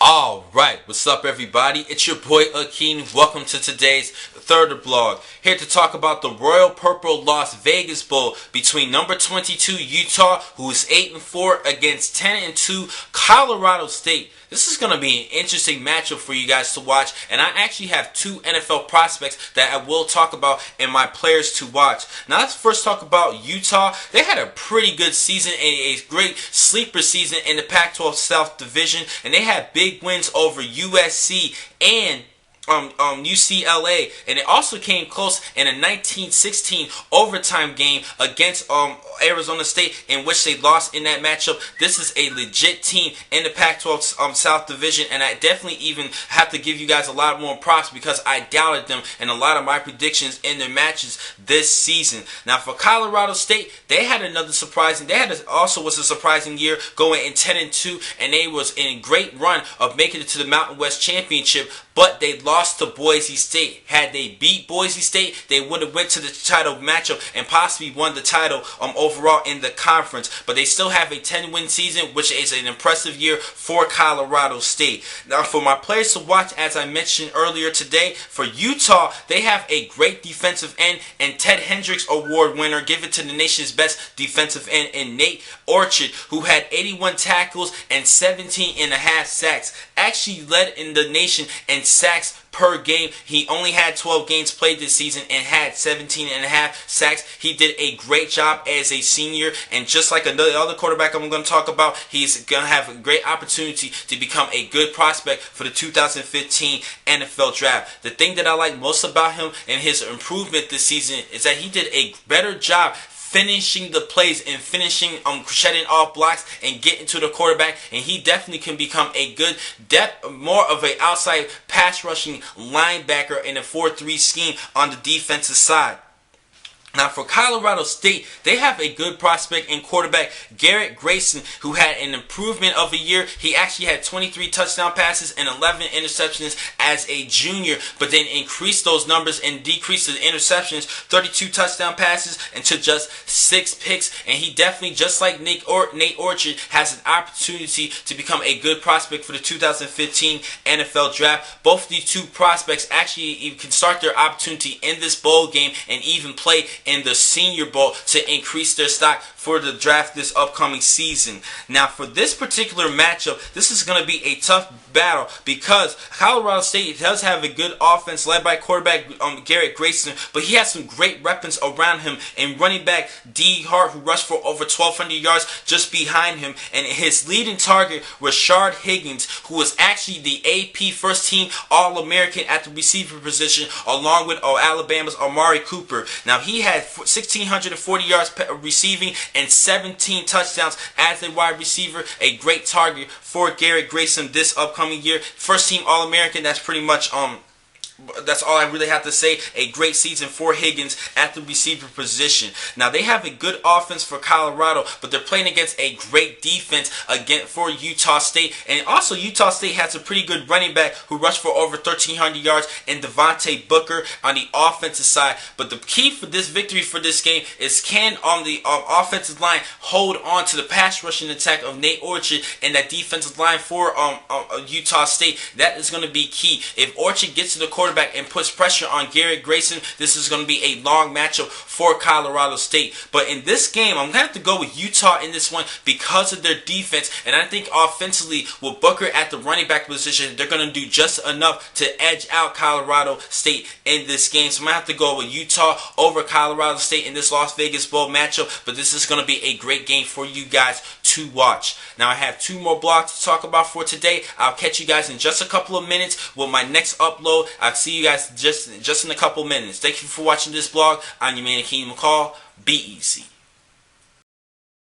Alright, what's up everybody? It's your boy Akin. Welcome to today's third blog. Here to talk about the Royal Purple Las Vegas Bowl between number 22 Utah, who is 8-4, against 10-2 Colorado State. This is going to be an interesting matchup for you guys to watch, and I actually have two NFL prospects that I will talk about in my players to watch. Now let's first talk about Utah. They had a pretty good season, a great sleeper season in the Pac-12 South Division, and they had big wins over USC and UCLA, and it also came close in a 1916 overtime game against Arizona State, in which they lost in that matchup. This is a legit team in the Pac-12 South Division, and I definitely even have to give you guys a lot more props because I doubted them in a lot of my predictions in their matches this season. Now for Colorado State, they had another surprising. Also was a surprising year, going in 10-2, and they was in a great run of making it to the Mountain West Championship, but they lost to Boise State. Had they beat Boise State, they would have went to the title matchup and possibly won the title overall in the conference. But they still have a 10-win season, which is an impressive year for Colorado State. Now for my players to watch, as I mentioned earlier today, for Utah, they have a great defensive end and Ted Hendricks Award winner, given to the nation's best defensive end, in Nate Orchard, who had 81 tackles and 17.5 sacks. Actually led in the nation in sacks per game. He only had 12 games played this season and had 17.5 sacks. He did a great job as a senior, and just like another other quarterback I'm going to talk about, he's going to have a great opportunity to become a good prospect for the 2015 NFL Draft. The thing that I like most about him and his improvement this season is that he did a better job finishing the plays and finishing shedding off blocks and getting to the quarterback, and he definitely can become a good more of an outside pass rushing linebacker in a 4-3 scheme on the defensive side. Now for Colorado State, they have a good prospect in quarterback Garrett Grayson, who had an improvement of a year. He actually had 23 touchdown passes and 11 interceptions as a junior, but then increased those numbers and decreased the interceptions, 32 touchdown passes into just 6 picks. And he definitely, just like Nate Orchard, has an opportunity to become a good prospect for the 2015 NFL Draft. Both of these two prospects actually can start their opportunity in this bowl game and even play in the Senior Bowl to increase their stock for the draft this upcoming season. Now for this particular matchup, this is going to be a tough battle because Colorado State does have a good offense led by quarterback Garrett Grayson, but he has some great weapons around him, and running back D. Hart, who rushed for over 1,200 yards just behind him, and his leading target was Rashard Higgins, who was actually the AP first team All-American at the receiver position, along with Alabama's Amari Cooper. Now he had 1,640 yards receiving and 17 touchdowns as a wide receiver. A great target for Garrett Grayson this upcoming year. First team All-American. That's pretty much that's all I really have to say. A great season for Higgins at the receiver position. Now they have a good offense for Colorado, but they're playing against a great defense again for Utah State. And also Utah State has a pretty good running back who rushed for over 1,300 yards in Devontae Booker on the offensive side. But the key for this victory for this game is, can the offensive line hold on to the pass rushing attack of Nate Orchard and that defensive line for Utah State. That is going to be key. If Orchard gets to the quarterback and puts pressure on Garrett Grayson, this is going to be a long matchup for Colorado State. But in this game, I'm going to have to go with Utah in this one because of their defense, and I think offensively with Booker at the running back position, they're going to do just enough to edge out Colorado State in this game. So I'm going to have to go with Utah over Colorado State in this Las Vegas Bowl matchup, but this is going to be a great game for you guys to watch. Now I have 2 more blogs to talk about for today. I'll catch you guys in just a couple of minutes with my next upload. I'll see you guys just in a couple minutes. Thank you for watching this blog. I'm your man, Akin McCall. Be easy.